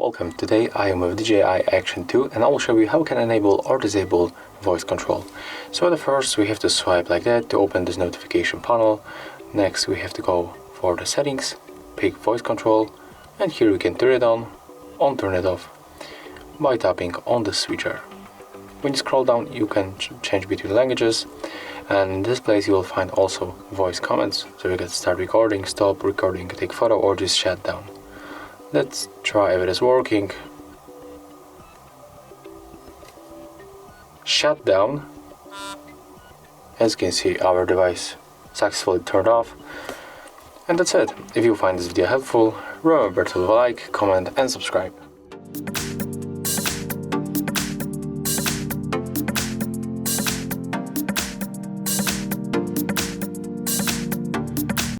Welcome, today I am with DJI Action 2 and I will show you how we can enable or disable voice control. So at first we have to swipe like that to open this notification panel. Next we have to go for the settings, pick voice control, and here we can turn it on turn it off by tapping on the switcher. When you scroll down you can change between languages, and in this place you will find also voice commands, so you can start recording, stop recording, take photo, or just shut down. Let's try if it is working. Shut down. As you can see, our device successfully turned off. And that's it. If you find this video helpful, remember to like, comment and subscribe.